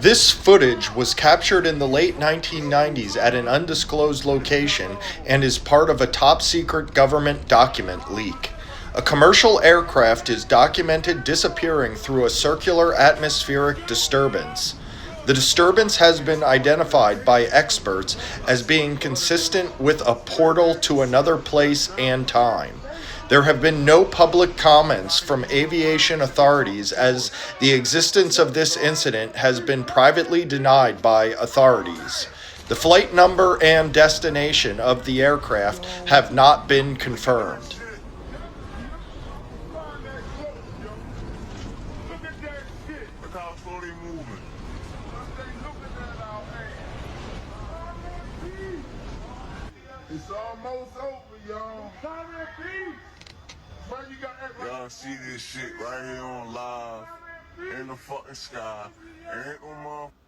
This footage was captured in the late 1990s at an undisclosed location and is part of a top-secret government document leak. A commercial aircraft is documented disappearing through a circular atmospheric disturbance. The disturbance has been identified by experts as being consistent with a portal to another place and time. There have been no public comments from aviation authorities as the existence of this incident has been privately denied by authorities. The flight number and destination of the aircraft have not been confirmed. It's almost over, y'all. Y'all see this shit right here on live in the fucking sky. Ain't no motherfucker.